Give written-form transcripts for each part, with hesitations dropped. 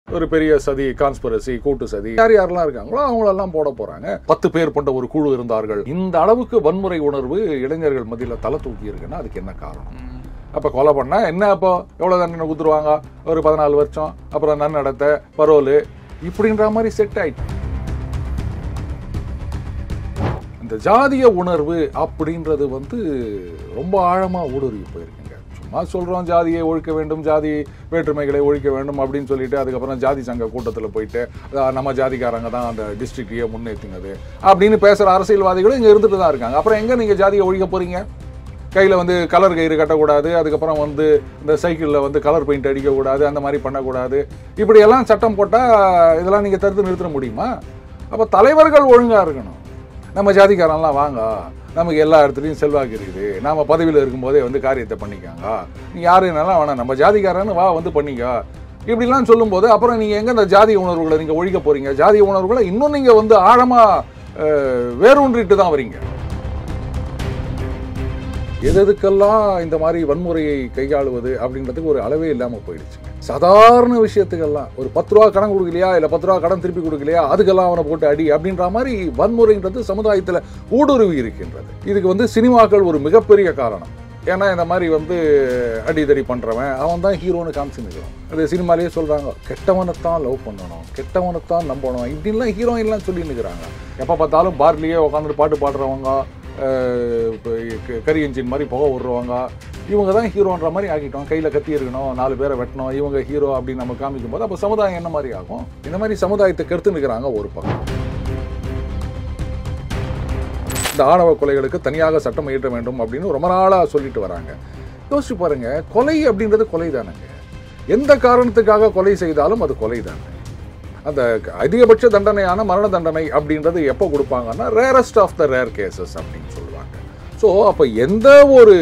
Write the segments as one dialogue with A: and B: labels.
A: ஒரு பெரிய சதி, கான்ஸ்பிரசி, கூட்டு சதி, யார் யாரெல்லாம் இருக்காங்களோ அவங்களெல்லாம் போட போறாங்க. 10 பேர் கொண்ட ஒரு குழு இருந்தார்கள். இந்த அளவுக்கு வன்முறை உணர்வு இளைஞர்கள் மத்தியில் தலை தூக்கி இருக்குன்னா அதுக்கு என்ன காரணம்? அப்ப கொலை பண்ணா என்ன, அப்போ எவ்வளவு தண்டனை கொடுத்துருவாங்க? ஒரு 14 வருஷம், அப்புறம் நன்னடத்தை, பரோலு, இப்படின்ற மாதிரி செட் ஆயிட்டு. இந்த ஜாதிய உணர்வு அப்படின்றது ரொம்ப ஆழமா ஊடுருவி போயிருக்குங்க. சும்மா சொல்றோம் ஜாதியை ஒழிக்க வேண்டும், ஜாதி வேற்றுமைகளை ஒழிக்க வேண்டும் அப்படின்னு சொல்லிட்டு அதுக்கப்புறம் ஜாதி சங்க கூட்டத்தில் போயிட்டு நம்ம ஜாதிக்காரங்க தான் அந்த டிஸ்ட்ரிக்டையே முன்னேற்றினது அப்படின்னு பேசுற அரசியல்வாதிகளும் இங்க இருந்துட்டு தான் இருக்காங்க. அப்புறம் எங்க நீங்க ஜாதியை ஒழிக்க போறீங்க? கையில் கலர் கயிறு கட்டக்கூடாது, அதுக்கப்புறம் இந்த சைக்கிளில் கலர் பெயிண்ட் அடிக்கக்கூடாது, அந்த மாதிரி பண்ணக்கூடாது, இப்படியெல்லாம் சட்டம் போட்டால் இதெல்லாம் நீங்கள் தடுத்து நிறுத்த முடியுமா? அப்போ தலைவர்கள் ஒழுங்காக இருக்கணும். நம்ம ஜாதிக்காரன்லாம் வாங்க, நமக்கு எல்லா இடத்துலையும் செல்வாக்கு இருக்குது, நாம் பதவியில் இருக்கும்போதே காரியத்தை பண்ணிக்காங்க, நீங்கள் யாரும் என்னெல்லாம் வேணாம், நம்ம ஜாதிக்காரன்னு வா பண்ணிக்க, இப்படிலாம் சொல்லும்போது அப்புறம் நீங்கள் எங்கே இந்த ஜாதி உணர்வுகளை நீங்கள் ஒழிக்க போகிறீங்க? ஜாதி உணர்வுகளை இன்னும் நீங்கள் ஆழமாக வேரூன்றிட்டு தான் வரீங்க. எதுக்கெல்லாம் இந்த மாதிரி வன்முறையை கையாளுவது அப்படின்றதுக்கு ஒரு அளவே இல்லாமல் போயிடுச்சு. சாதாரண விஷயத்துக்கெல்லாம் ஒரு 10 ரூபா கடன் கொடுக்கலையா, இல்லை 10 ரூபா கடன் திருப்பி கொடுக்கலையா, அதுக்கெல்லாம் அவனை போட்டு அடி அப்படின்ற மாதிரி வன்முறைன்றது சமுதாயத்தில் ஊடுருவி இருக்கின்றது. இதுக்கு சினிமாக்கள் ஒரு மிகப்பெரிய காரணம். ஏன்னா இந்த மாதிரி அடிதடி பண்ணுறவன் அவன் தான் ஹீரோன்னு காமிச்சுன்னுக்கிறோம். அது சினிமாலேயே சொல்கிறாங்க, கெட்டவனைத்தான் லவ் பண்ணணும், கெட்டவனைத்தான் நம்பணும், இப்படின்லாம் ஹீரோயின்லாம் சொல்லின்னுக்கிறாங்க. எப்போ பார்த்தாலும் பார்லேயே உட்காந்துட்டு பாட்டு பாடுறவங்க, கரி என்ஜின் மாதிரி புகை விடுறவங்க, இவங்க தான் ஹீரோன்ற மாதிரி ஆக்கிட்டோம். கையில் கத்தி இருக்கணும், 4 பேரை வெட்டணும், இவங்க ஹீரோ அப்படின்னு நம்ம காமிக்கும் போது அப்போ சமுதாயம் என்ன மாதிரி ஆகும்? இந்த மாதிரி சமுதாயத்தை கெடுத்து நிற்கிறாங்க. ஒரு பக்கம் இந்த ஆணவ கொலைகளுக்கு தனியாக சட்டம் இயற்ற வேண்டும் அப்படின்னு ரொம்ப நாளாக சொல்லிட்டு வராங்க. யோசிச்சு பாருங்க, கொலை அப்படின்றது கொலை தானுங்க. எந்த காரணத்துக்காக கொலை செய்தாலும் அது கொலை தானே. அந்த அதிகபட்ச தண்டனையான மரண தண்டனை அப்படின்றது எப்போ கொடுப்பாங்கன்னா rarest of the rare cases அப்படின்னு சொல்லுவாங்க. ஸோ அப்போ எந்த ஒரு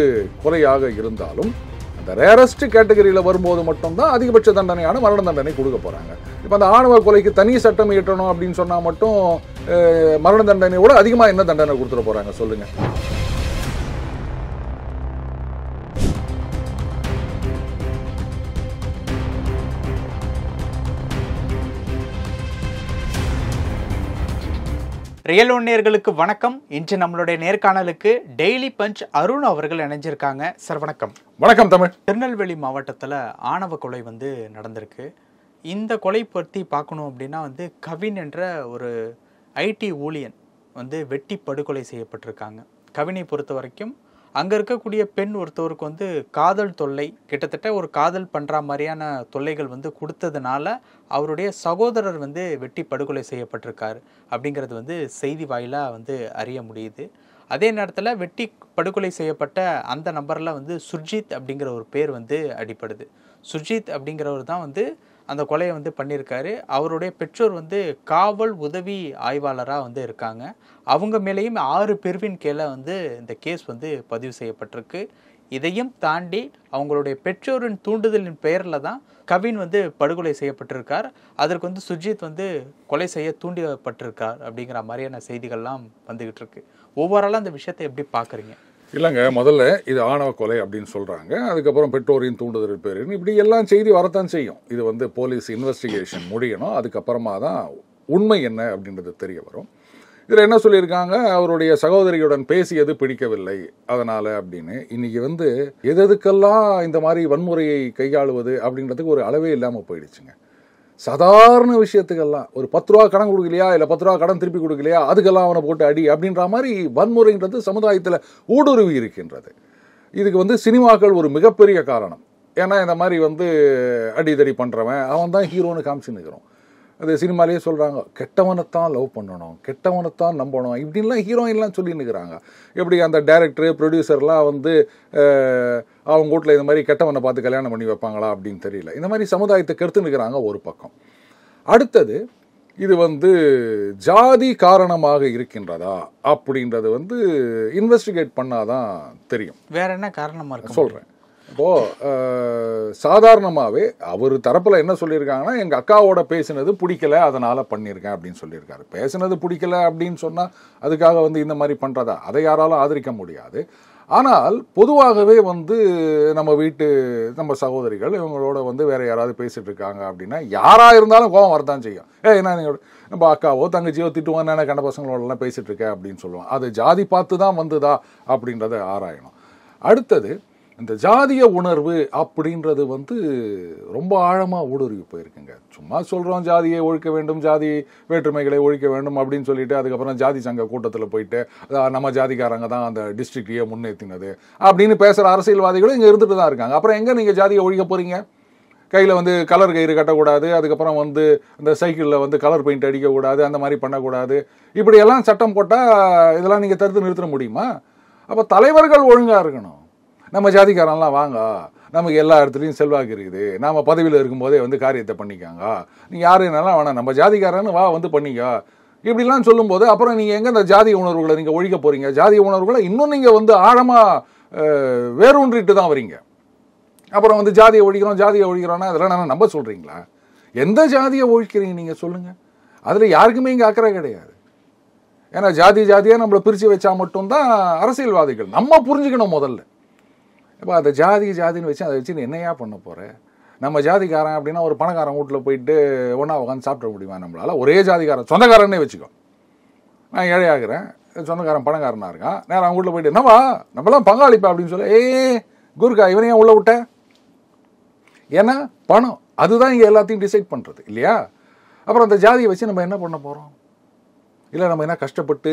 A: கொலையாக இருந்தாலும் அந்த ரேரஸ்ட் கேட்டகரியில் வரும்போது மட்டும்தான் அதிகபட்ச தண்டனையான மரண தண்டனை கொடுக்க போகிறாங்க. இப்போ அந்த ஆணவ கொலைக்கு தனி சட்டம் இயற்றணும் அப்படின்னு சொன்னால் மட்டும் மரண தண்டனையோட அதிகமாக என்ன தண்டனை கொடுத்துட போகிறாங்க சொல்லுங்கள்?
B: ரியல் ஒன் நேயர்களுக்கு வணக்கம். இன்று நம்மளுடைய நேர்காணலுக்கு டெய்லி பஞ்ச் அருண் அவர்கள் இணைஞ்சிருக்காங்க. சார் வணக்கம்.
A: வணக்கம் தமிழ்.
B: திருநெல்வேலி மாவட்டத்தில் ஆணவ கொலை நடந்திருக்கு. இந்த கொலை பற்றி பார்க்கணும் அப்படின்னா கவின் என்ற ஒரு ஐடி ஊழியன் வெட்டி படுகொலை செய்யப்பட்டிருக்காங்க. கவினை பொறுத்த வரைக்கும் அங்கே இருக்கக்கூடிய பெண் ஒருத்தவருக்கு காதல் தொல்லை, கிட்டத்தட்ட ஒரு காதல் பண்ணுற மாதிரியான தொல்லைகள் கொடுத்ததுனால அவருடைய சகோதரர் வெட்டி படுகொலை செய்யப்பட்டிருக்காரு அப்படிங்கிறது செய்தி வாயிலாக அறிய முடியுது. அதே நேரத்தில் வெட்டி படுகொலை செய்யப்பட்ட அந்த நபரில் சுர்ஜித் அப்படிங்கிற ஒரு பேர் அடிப்படுது. சுர்ஜித் அப்படிங்கிறவர் தான் அந்த கொலையை பண்ணியிருக்காரு. அவருடைய பெற்றோர் காவல் உதவி ஆய்வாளராக இருக்காங்க. அவங்க மேலேயும் 6 பிரிவின் கீழே இந்த கேஸ் பதிவு செய்யப்பட்டிருக்கு. இதையும் தாண்டி அவங்களுடைய பெற்றோரின் தூண்டுதலின் பெயரில் தான் கவின் படுகொலை செய்யப்பட்டிருக்கார். அதற்கு சுர்ஜித் கொலை செய்ய தூண்டப்பட்டிருக்கார் அப்படிங்கிற மாதிரியான செய்திகள்லாம் வந்துகிட்டு இருக்கு. ஓவராலாக அந்த விஷயத்தை எப்படி பார்க்குறீங்க?
A: இல்லைங்க, முதல்ல இது ஆணவ கொலை அப்படின்னு சொல்கிறாங்க. அதுக்கப்புறம் பெற்றோரின் தூண்டுதல் பேருன்னு இப்படி எல்லாம் செய்தி வரத்தான் செய்யும். இது போலீஸ் இன்வெஸ்டிகேஷன் முடியணும். அதுக்கப்புறமா தான் உண்மை என்ன அப்படின்றது தெரிய வரும். இதில் என்ன சொல்லியிருக்காங்க, அவருடைய சகோதரியுடன் பேசியது பிடிக்கவில்லை அதனால் அப்படின்னு. இன்றைக்கி எதுக்கெல்லாம் இந்த மாதிரி வன்முறையை கையாளுவது அப்படின்றதுக்கு ஒரு அளவே இல்லாமல் போயிடுச்சுங்க. சாதாரண விஷயத்துக்கெல்லாம் ஒரு 10 ரூபா கடன் கொடுக்கலையா, இல்லை 10 ரூபா கடன் திருப்பி கொடுக்கலையா, அதுக்கெல்லாம் அவனை போட்டு அடி அப்படின்ற மாதிரி வன்முறைன்றது சமுதாயத்தில் ஊடுருவி இருக்கின்றது. இதுக்கு சினிமாக்கள் ஒரு மிகப்பெரிய காரணம். ஏன்னா இந்த மாதிரி அடிதடி பண்ணுறவன் அவன் தான் ஹீரோன்னு காமிச்சுன்னுக்கிறோம். அது சினிமாலேயே சொல்கிறாங்க, கெட்டவனைத்தான் லவ் பண்ணணும், கெட்டவனைத்தான் நம்பணும், இப்படின்லாம் ஹீரோயின்லாம் சொல்லின்னுக்கிறாங்க. எப்படி அந்த டைரக்டரு ப்ரொடியூசர்லாம் அவங்க வீட்டில் இந்த மாதிரி கெட்டவனை பார்த்து கல்யாணம் பண்ணி வைப்பாங்களா அப்படின்னு தெரியல. இந்த மாதிரி சமுதாயத்தை கெடுத்து நிற்கிறாங்க ஒரு பக்கம். அடுத்தது இது ஜாதி காரணமாக இருக்கின்றதா அப்படின்றது இன்வெஸ்டிகேட் பண்ணாதான் தெரியும்.
B: வேற என்ன காரணமாக இருக்கு
A: சொல்கிறேன். இப்போது சாதாரணமாகவே அவர் தரப்பில் என்ன சொல்லியிருக்காங்கன்னா, எங்கள் அக்காவோட பேசினது பிடிக்கல அதனால் பண்ணியிருக்கேன் அப்படின்னு சொல்லியிருக்காரு. பேசினது பிடிக்கல அப்படின்னு சொன்னால் அதுக்காக இந்த மாதிரி பண்ணுறதா அதை யாராலும் ஆதரிக்க முடியாது. ஆனால் பொதுவாகவே வந்து நம்ம சகோதரிகள் இவங்களோட வந்து வேற யாராவது பேசிட்டு இருக்காங்க அப்படின்னா யாரா இருந்தாலும் கோபம் வரதான் செய்யும். என்ன நீங்கள் நம்ம அக்காவோ தங்கச்சியோ திட்டுவாங்க, என்ன கண்ட பசங்களோடலாம் பேசிட்டு இருக்க அப்படின்னு சொல்லுவோம். அது ஜாதி பார்த்து தான் வந்ததா அப்படின்றத ஆராயணும். அடுத்தது இந்த ஜாதிய உணர்வு அப்படின்றது வந்து ரொம்ப ஆழமாக ஊடுருவி போயிருக்குங்க. சும்மா சொல்கிறோம் ஜாதியை ஒழிக்க வேண்டும், ஜாதி வேற்றுமைகளை ஒழிக்க வேண்டும் அப்படின்னு சொல்லிட்டு அதுக்கப்புறம் ஜாதி சங்க கூட்டத்தில் போயிட்டு நம்ம ஜாதிக்காரங்க தான் அந்த டிஸ்ட்ரிக்டையே முன்னேற்றினது அப்படின்னு பேசுகிற அரசியல்வாதிகளும் இங்கே இருந்துட்டு தான் இருக்காங்க. அப்புறம் எங்கே நீங்கள் ஜாதியை ஒழிக்க போகிறீங்க? கையில் வந்து கலர் கயிறு கட்டக்கூடாது, அதுக்கப்புறம் வந்து இந்த சைக்கிளில் வந்து கலர் பெயிண்ட் அடிக்கக்கூடாது, அந்த மாதிரி பண்ணக்கூடாது, இப்படியெல்லாம் சட்டம் போட்டால் இதெல்லாம் நீங்கள் தடுத்து நிறுத்த முடியுமா? அப்போ தலைவர்கள் ஒழுங்காக இருக்கணும். நம்ம ஜாதிக்காரன்லாம் வாங்க, நமக்கு எல்லா இடத்துலையும் செல்வாக்கு இருக்குது, நாம் பதவியில் இருக்கும்போதே வந்து காரியத்தை பண்ணிக்காங்க, நீங்கள் யாரும் என்னெல்லாம் வேணாம், நம்ம ஜாதிக்காரன்னு வா வந்து பண்ணிக்க இப்படிலாம் சொல்லும்போது அப்புறம் நீங்கள் எங்கே இந்த ஜாதிய உணர்வுகளை நீங்கள் ஒழிக்க போகிறீங்க? ஜாதிய உணர்வுகளை இன்னும் நீங்கள் வந்து ஆழமாக வேரூன்றிட்டு தான் வரீங்க. அப்புறம் வந்து ஜாதியை ஒழிக்கிறோன்னா அதெல்லாம் நான் நம்ப சொல்கிறீங்களா? எந்த ஜாதியை ஒழிக்கிறீங்க நீங்கள் சொல்லுங்கள். அதில் யாருக்குமே இங்கே அக்கறை கிடையாது. ஏன்னா ஜாதியாக நம்மளை பிரித்து வச்சா மட்டும்தான் அரசியல்வாதிகள். நம்ம புரிஞ்சுக்கணும் முதல்ல. இப்போ அந்த ஜாதின்னு வச்சு அதை வச்சு என்னையா பண்ண போகிறேன்? நம்ம ஜாதிக்காரன் அப்படின்னா ஒரு பணக்காரன் வீட்டில் போயிட்டு ஒன்றா உட்காந்து சாப்பிட முடியுமா நம்மளால்? ஒரே ஜாதிக்காரன் சொந்தக்காரன்னே வச்சுக்கோ. நான் ஏழையாகிறேன், சொந்தக்காரன் பணக்காரனாக இருக்கான், நேரம் அவங்க வீட்டில் போயிட்டு என்னவா நம்மளாம் பங்காளிப்பா அப்படின்னு சொல்ல, குருக்கா இவனையா உள்ளே விட்டேன்? ஏன்னா பணம் அதுதான் இங்கே எல்லாத்தையும் டிசைட் பண்ணுறது இல்லையா? அப்புறம் அந்த ஜாதியை வச்சு நம்ம என்ன பண்ண போகிறோம்? இல்லை நம்ம என்ன கஷ்டப்பட்டு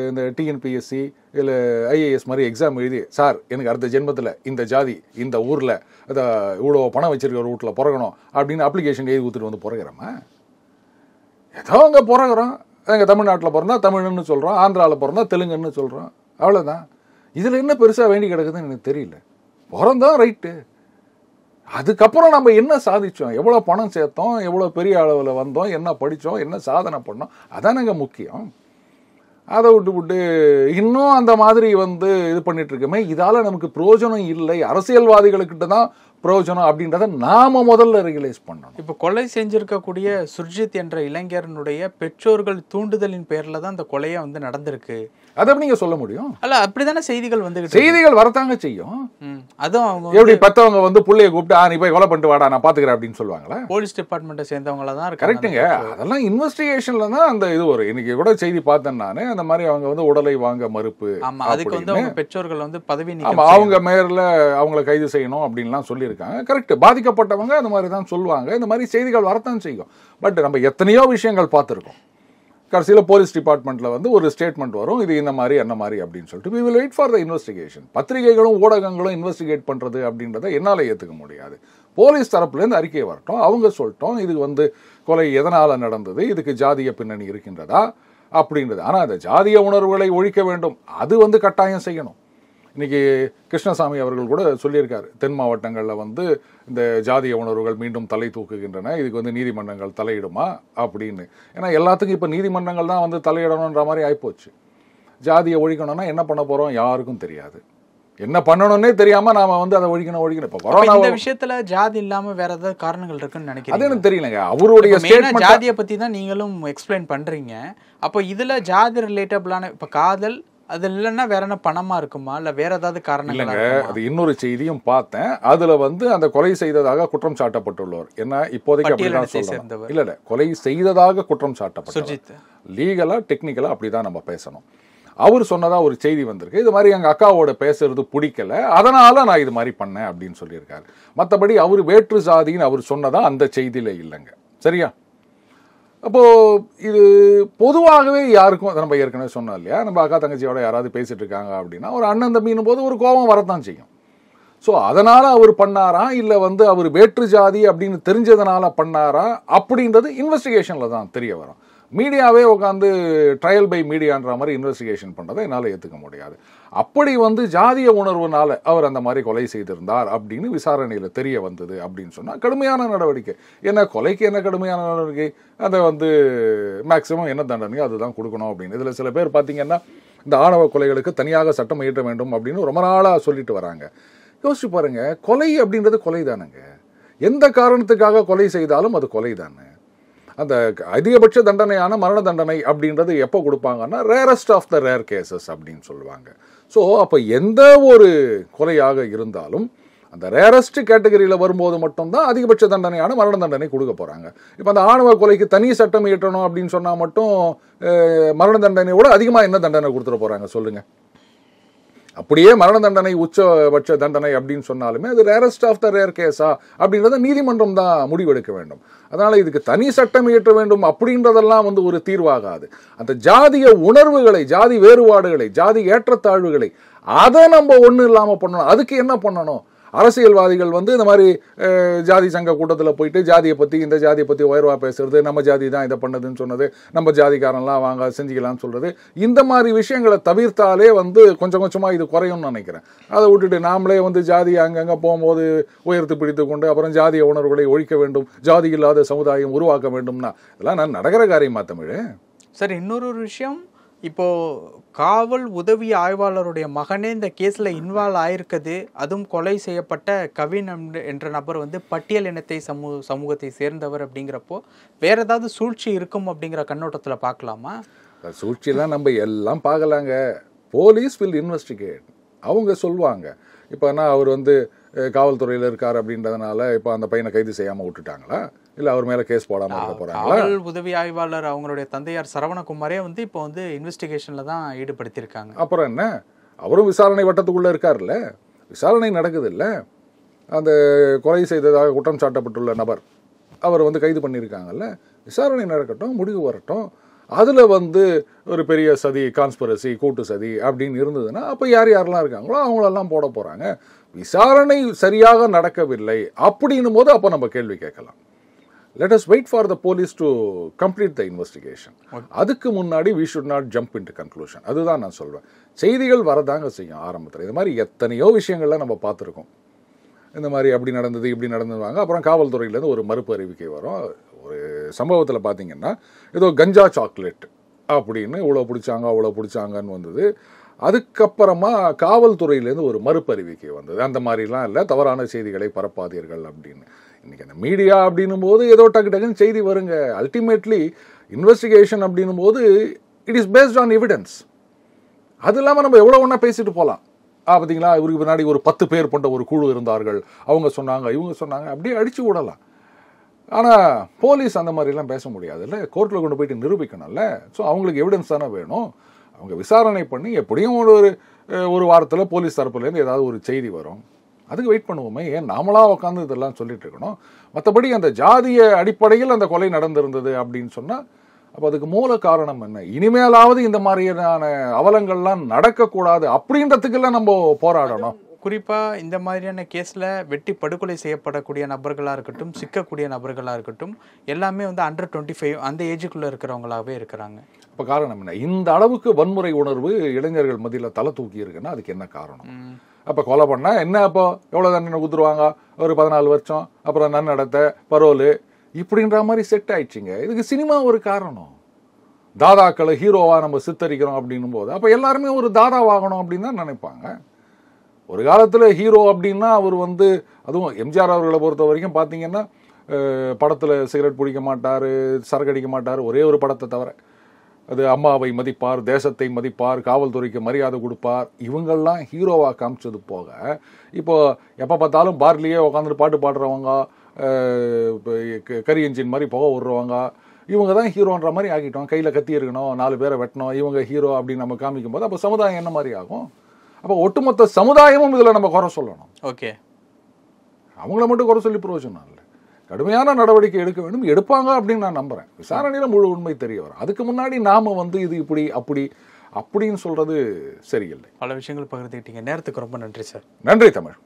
A: இந்த டிஎன்பிஎஸ்சி இல்லை ஐஏஎஸ் மாதிரி எக்ஸாம் எழுதி, சார் எனக்கு அடுத்த ஜென்மத்தில் இந்த ஜாதி இந்த ஊரில் அதை இவ்வளோ பணம் வச்சிருக்க ஒரு வீட்டில் பிறக்கணும் அப்படின்னு அப்ளிகேஷன் எழுதி ஊற்றிட்டு வந்து பிறகுறோமா? ஏதோ அங்கே பிறகுறோம். எங்கள் தமிழ்நாட்டில் பிறந்தா தமிழ்னு சொல்கிறோம், ஆந்திராவில் பிறந்தா தெலுங்குன்னு சொல்கிறோம், அவ்வளோதான். இதில் என்ன பெருசாக வேண்டி கிடக்குதுன்னு எனக்கு தெரியல. பிறந்தான் ரைட்டு. அதுக்கப்புறம் நம்ம என்ன சாதித்தோம், எவ்வளோ பணம் சேர்த்தோம், எவ்வளோ பெரிய அளவில் வந்தோம், என்ன படித்தோம், என்ன சாதனை பண்ணோம், அதானங்க முக்கியம். அதை விட்டு இன்னும் அந்த மாதிரி வந்து இது பண்ணிட்டு இருக்கோமே, இதால் நமக்கு பிரயோஜனம் இல்லை, அரசியல்வாதிகளுக்கிட்ட தான் பிரயோஜனம் அப்படின்றத நாம முதல்ல ரியலைஸ் பண்ணணும்.
B: இப்போ கொலை செஞ்சிருக்கக்கூடிய சுர்ஜித் என்ற இளைஞரனுடைய பெற்றோர்கள் தூண்டுதலின் பேரில் தான் இந்த கொலையை வந்து நடந்திருக்கு.
A: அதை நீங்க சொல்ல முடியும்?
B: அல்ல, அப்படிதானே செய்திகள் வந்து
A: செய்திகள் வரத்தாங்க செய்யும்.
B: அதுவும் அவங்க
A: எப்படி பெத்தவங்க வந்து புள்ளைய கூப்பிட்டு நீ போய் கொலை பண்ணிட்டு வாடா நான் பாத்துக்கிறேன் அப்படின்னு சொல்லுவாங்களா?
B: போலீஸ் டிபார்ட்மெண்ட்டை சேர்ந்தவங்கள தான் இருக்கு.
A: கரெக்டுங்க. அதெல்லாம் இன்வெஸ்டிகேஷன்ல தான் அந்த இது வரும். இன்னைக்கு கூட செய்தி பார்த்தேன் நானு, அந்த மாதிரி அவங்க வந்து உடலை வாங்க மறுப்பு.
B: ஆமா, அதுக்கு வந்து அவங்க பெற்றோர்கள் வந்து பதவி
A: அவங்க மேல அவங்களை கைது செய்யணும் அப்படின்லாம் சொல்லியிருக்காங்க. கரெக்ட். பாதிக்கப்பட்டவங்க அந்த மாதிரி தான் சொல்லுவாங்க. இந்த மாதிரி செய்திகள் வரத்தான் செய்யும். பட் நம்ம எத்தனையோ விஷயங்கள் பார்த்துருக்கோம். கடைசியில் போலீஸ் டிபார்ட்மெண்ட்டில் வந்து ஒரு ஸ்டேட்மெண்ட் வரும், இது இந்த மாதிரி என்ன மாதிரி அப்படின்னு சொல்லிட்டு. we will wait for the investigation. பத்திரிகைகளும் ஊடகங்களும் இன்வெஸ்டிகேட் பண்ணுறது அப்படின்றத என்னால் ஏற்றுக்க முடியாது. போலீஸ் தரப்புலேருந்து அறிக்கை வரட்டும், அவங்க சொல்லிட்டோம் இது வந்து கொலை எதனால் நடந்தது, இதுக்கு ஜாதிய பின்னணி இருக்கின்றதா அப்படின்றது. ஆனால் அந்த ஜாதிய உணர்வுகளை ஒழிக்க வேண்டும், அது வந்து கட்டாயம் செய்யணும். இன்னைக்கு கிருஷ்ணசாமி அவர்கள் கூட சொல்லியிருக்காரு, தென் மாவட்டங்களில் வந்து இந்த ஜாதிய உணர்வுகள் மீண்டும் தலை தூக்குகின்றன, இதுக்கு வந்து நீதிமன்றங்கள் தலையிடுமா அப்படின்னு. ஏன்னா எல்லாத்துக்கும் இப்போ நீதிமன்றங்கள் தான் வந்து தலையிடணுன்ற மாதிரி ஆயிப்போச்சு. ஜாதியை ஒழிக்கணும்னா என்ன பண்ண போகிறோம் யாருக்கும் தெரியாது. என்ன பண்ணணும்னே தெரியாம நாம வந்து அதை ஒழிக்கணும். இப்ப
B: இந்த விஷயத்துல ஜாதி இல்லாம வேற ஏதாவது காரணங்கள் இருக்குன்னு நினைக்கிறேன்.
A: அது எனக்கு தெரியலங்க. அவருடைய ஸ்டேட்மென்ட்
B: ஜாதியை பத்தி தான் நீங்களும் எக்ஸ்பிளைன் பண்றீங்க. அப்போ இதுல ஜாதி ரிலேட்டபிளான இப்ப காதல் அது இல்லைன்னா வேற என்ன பணமா இருக்குமா இல்ல வேற ஏதாவது காரணம்
A: இல்லைங்க? அது இன்னொரு செய்தியும் பார்த்தேன். அதுல வந்து அந்த கொலை செய்ததாக குற்றம் சாட்டப்பட்டுள்ளவர் என்ன இப்போதைக்கு அப்படிதான் சொல்லலாம். இல்ல கொலை செய்ததாக குற்றம் சாட்டப்பட்டவர். லீகலா டெக்னிக்கலா அப்படிதான் நம்ம பேசணும். அவர் சொன்னதா ஒரு செய்தி வந்திருக்கு, இது மாதிரி எங்க அக்காவோட பேசுறது பிடிக்கல, அதனால நான் இது மாதிரி பண்ணேன் அப்படின்னு சொல்லியிருக்காரு. மற்றபடி அவர் வேற்று சாதின்னு அவர் சொன்னதா அந்த செய்தியில இல்லைங்க. சரியா? அப்போ இது பொதுவாகவே யாருக்கும் நம்ம ஏற்கனவே சொன்னோம் இல்லையா, நம்ம அக்கா தங்கச்சியோட யாராவது பேசிட்டு இருக்காங்க அப்படின்னா ஒரு அண்ணன் தம்பின்னும் போது ஒரு கோபம் வரத்தான் செய்யும். ஸோ அதனால அவர் பண்ணாரா இல்லை வந்து அவர் வேற்று ஜாதி அப்படின்னு தெரிஞ்சதுனால பண்ணாரா அப்படின்றது இன்வெஸ்டிகேஷன்ல தான் தெரிய வரும். மீடியாவே உட்காந்து ட்ரையல் பை மீடியான்ற மாதிரி இன்வெஸ்டிகேஷன் பண்ணுறதை என்னால் ஏற்றுக்க முடியாது. அப்படி வந்து ஜாதிய உணர்வுனால அவர் அந்த மாதிரி கொலை செய்திருந்தார் அப்படின்னு விசாரணையில் தெரிய வந்தது அப்படின்னு சொன்னால் கடுமையான நடவடிக்கை. என்ன கொலைக்கு என்ன கடுமையான நடவடிக்கை, அதை வந்து மேக்சிமம் என்ன தண்டனையோ அதுதான் கொடுக்கணும் அப்படின்னு. இதில் சில பேர் பார்த்தீங்கன்னா இந்த ஆணவ கொலைகளுக்கு தனியாக சட்டம் இயற்ற வேண்டும் அப்படின்னு ரொம்ப நாளாக சொல்லிட்டு வராங்க. யோசிச்சு பாருங்க, கொலை அப்படின்றது கொலை தானுங்க. எந்த காரணத்துக்காக கொலை செய்தாலும் அது கொலை தானே. அந்த அதிகபட்ச தண்டனையான மரண தண்டனை அப்படின்றது எப்போ கொடுப்பாங்கன்னா rarest of the rare cases அப்படின்னு சொல்லுவாங்க. ஸோ அப்போ எந்த ஒரு கொலையாக இருந்தாலும் அந்த ரேரஸ்ட் கேட்டகரியில் வரும்போது மட்டும்தான் அதிகபட்ச தண்டனையான மரண தண்டனை கொடுக்க போகிறாங்க. இப்போ அந்த ஆணவ கொலைக்கு தனி சட்டம் இயற்றணும் அப்படின்னு சொன்னால் மட்டும் மரண தண்டனையோட அதிகமாக என்ன தண்டனை கொடுத்துட போகிறாங்க சொல்லுங்கள்? அப்படியே மரண தண்டனை உச்சபட்ச தண்டனை அப்படின்னு சொன்னாலுமே அது ரேரஸ்ட் ஆஃப் த ரேர் கேஸா அப்படின்றத நீதிமன்றம் தான் முடிவெடுக்க வேண்டும். அதனால் இதுக்கு தனி சட்டம் இயற்ற வேண்டும் அப்படின்றதெல்லாம் ஒரு தீர்வாகாது. அந்த ஜாதிய உணர்வுகளை, ஜாதி வேறுபாடுகளை, ஜாதி ஏற்றத்தாழ்வுகளை அதை நம்ம ஒன்றும் இல்லாமல் பண்ணணும். அதுக்கு என்ன பண்ணணும்? அரசியல்வாதிகள் இந்த மாதிரி ஜாதி சங்க கூட்டத்தில் போயிட்டு ஜாதியை பற்றி, இந்த ஜாதியை பற்றி உயர்வாக பேசுறது, நம்ம ஜாதி தான் இதை பண்ணதுன்னு சொன்னது, நம்ம ஜாதிக்காரன்லாம் வாங்க செஞ்சுக்கலாம்னு சொல்கிறது, இந்த மாதிரி விஷயங்களை தவிர்த்தாலே கொஞ்சம் கொஞ்சமாக இது குறையும்னு நினைக்கிறேன். அதை விட்டுட்டு நாமளே ஜாதி அங்கங்கே போகும்போது உயர்த்து பிடித்து கொண்டு அப்புறம் ஜாதிய உணர்வுகளை ஒழிக்க வேண்டும், ஜாதி இல்லாத சமுதாயம் உருவாக்க வேண்டும்னா இதெல்லாம் நான் நடக்கிற காரியமா தமிழ்?
B: சார், இன்னொரு விஷயம், இப்போ காவல் உதவி ஆய்வாளருடைய மகனே இந்த கேஸில் இன்வால்வ் ஆயிருக்குது. அதுவும் கொலை செய்யப்பட்ட கவின் என்ற நபர் பட்டியல் இனத்தை சமூகத்தை சேர்ந்தவர் அப்படிங்கிறப்போ வேற ஏதாவது சூழ்ச்சி இருக்கும் அப்படிங்கிற கண்ணோட்டத்தில் பார்க்கலாமா?
A: சூழ்ச்சியெல்லாம் நம்ம எல்லாம் பார்க்கலாங்க. போலீஸ் வில் இன்வெஸ்டிகேட், அவங்க சொல்லுவாங்க. இப்போ அவர் காவல்துறையில் இருக்கார் அப்படின்றதுனால இப்போ அந்த பையனை கைது செய்யாமல் விட்டுட்டாங்களா, இல்லை அவர் மேலே கேஸ் போடாமல் இருக்க போகிறாங்களா?
B: காவல் உதவி ஆய்வாளர் அவங்களுடைய தந்தையார் சரவணகுமாரே இப்போ இன்வெஸ்டிகேஷனில் தான் ஈடுபடுத்தியிருக்காங்க.
A: அப்புறம் என்ன, அவரும் விசாரணை வட்டத்துக்குள்ளே இருக்கார்ல, விசாரணை நடக்குது இல்லை. அந்த கொலை செய்ததாக குற்றம் சாட்டப்பட்டுள்ள நபர் அவர் கைது பண்ணியிருக்காங்கல்ல, விசாரணை நடக்கட்டும், முடிவு வரட்டும். அதில் ஒரு பெரிய சதி, கான்ஸ்பிரசி, கூட்டு சதி அப்படின்னு இருந்ததுன்னா அப்போ யார் யாரெல்லாம் இருக்காங்களோ அவங்களெல்லாம் போட போகிறாங்க. விசாரணை சரியாக நடக்கவில்லை அப்படின்னும் போது அப்போ நம்ம கேள்வி கேட்கலாம். let us wait for the police to complete the investigation. அதுக்கு முன்னாடி we should not jump into conclusion. அதுதான் நான் சொல்வேன். செய்திகள் வரதாங்க செய்யும் ஆரம்பத்தில். இது மாதிரி எத்தனையோ விஷயங்கள்ல நம்ம பார்த்துருக்கோம். இந்த மாதிரி அப்படி நடந்தது இப்படி நடந்ததுவாங்க. அப்புறம் காவல்துறையிலேருந்து ஒரு மறுப்பு அறிவிக்கை வரும். ஒரு சம்பவத்தில் பார்த்தீங்கன்னா ஏதோ கஞ்சா சாக்லேட் அப்படின்னு இவ்வளோ பிடிச்சாங்க அவ்வளோ பிடிச்சாங்கன்னு வந்தது. அதுக்கப்புறமா காவல்துறையிலேருந்து ஒரு மறுப்பு அறிவிக்கை வந்தது, அந்த மாதிரிலாம் இல்லை, தவறான செய்திகளை பரப்பாதீர்கள் அப்படின்னு. இன்றைக்கி அந்த மீடியா அப்படின்னும் போது ஏதோ டக்கு டக்குன்னு செய்தி வருங்க. அல்டிமேட்லி இன்வெஸ்டிகேஷன் அப்படின்னும் போது it is based on evidence. அது இல்லாமல் நம்ம எவ்வளோ ஒன்றா பேசிட்டு போகலாம். பார்த்தீங்களா, இவருக்கு பின்னாடி ஒரு 10 பேர் கொண்ட ஒரு குழு இருந்தார்கள், அவங்க சொன்னாங்க இவங்க சொன்னாங்க, அப்படியே அடித்து விடலாம். ஆனால் போலீஸ் அந்த மாதிரிலாம் பேச முடியாதுல்ல, கோர்ட்டில் கொண்டு போயிட்டு நிரூபிக்கணும்ல. ஸோ அவங்களுக்கு எவிடன்ஸ் தானே வேணும். அவங்க விசாரணை பண்ணி எப்படியும் ஒரு வாரத்தில் போலீஸ் தரப்புலேருந்து ஏதாவது ஒரு செய்தி வரும். அதுக்கு வெயிட் பண்ணுவோமே, ஏன் நாமளாக உட்காந்து இதெல்லாம் சொல்லிட்டு இருக்கணும்? மற்றபடி அந்த ஜாதிய அடிப்படையில் அந்த கொலை நடந்திருந்தது அப்படின்னு சொன்னால் அப்போ அதுக்கு மூல காரணம் என்ன? இனிமேலாவது இந்த மாதிரியான அவலங்கள்லாம் நடக்கக்கூடாது அப்படின்றதுக்கெல்லாம் நம்ம போராடணும்.
B: குறிப்பாக இந்த மாதிரியான கேஸில் வெட்டி படுகொலை செய்யப்படக்கூடிய நபர்களாக இருக்கட்டும், சிக்கக்கூடிய நபர்களாக இருக்கட்டும், எல்லாமே அண்டர் 25 அந்த ஏஜுக்குள்ளே இருக்கிறவங்களாகவே இருக்கிறாங்க.
A: இப்போ காரணம் என்ன? இந்த அளவுக்கு வன்முறை உணர்வு இளைஞர்கள் மத்தியில் தலை தூக்கி இருக்குன்னா அதுக்கு என்ன காரணம்? அப்போ கொலை பண்ணால் என்ன, அப்போ எவ்வளோ தண்டனை கொடுத்துருவாங்க? ஒரு 14 வருஷம், அப்புறம் நன்னடத்தை, பரோலு, இப்படின்ற மாதிரி செட் ஆயிடுச்சுங்க. இதுக்கு சினிமா ஒரு காரணம். தாதாக்களை ஹீரோவாக நம்ம சித்தரிக்கிறோம் அப்படின்னும் போது அப்போ எல்லாருமே ஒரு தாதாவாகணும் அப்படின்னு தான் நினைப்பாங்க. ஒரு காலத்தில் ஹீரோ அப்படின்னா அவர் அதுவும் எம்ஜிஆர் அவர்களை பொறுத்த வரைக்கும் பார்த்தீங்கன்னா படத்தில் சிகரெட் பிடிக்க மாட்டார், சரக்கு அடிக்க மாட்டார், ஒரே ஒரு படத்தை தவிர. அது அம்மாவை மதிப்பார், தேசத்தை மதிப்பார், காவல்துறைக்கு மரியாதை கொடுப்பார். இவங்கள்லாம் ஹீரோவாக காமிச்சது போக இப்போ எப்போ பார்த்தாலும் பார்லேயே உட்காந்துட்டு பாட்டு பாடுறவங்க, கரி என்ஜின் மாதிரி புகை விடுறவங்க, இவங்க தான் ஹீரோன்ற மாதிரி ஆக்கிட்டோம். கையில் கத்தி இருக்கணும், 4 பேரை வெட்டணும், இவங்க ஹீரோ அப்படின்னு நம்ம காமிக்கும் போது அப்போ சமுதாயம் என்ன மாதிரி ஆகும்? அப்போ ஒட்டுமொத்த சமுதாயமும் இதில் நம்ம குறை சொல்லணும்.
B: ஓகே,
A: அவங்கள மட்டும் குறை சொல்லி பிரயோஜனம் இல்லை. கடுமையான நடவடிக்கை எடுக்க வேண்டும், எடுப்பாங்க அப்படின்னு நான் நம்புகிறேன். விசாரணையில் முழு உண்மை தெரிய வரும். அதுக்கு முன்னாடி நாம் இது இப்படி அப்படி அப்படின்னு சொல்கிறது சரியில்லை.
B: பல விஷயங்கள் பகிர்ந்துக்கிட்டீங்க. நேரத்துக்கு ரொம்ப நன்றி சார்.
A: நன்றி தமிழ்.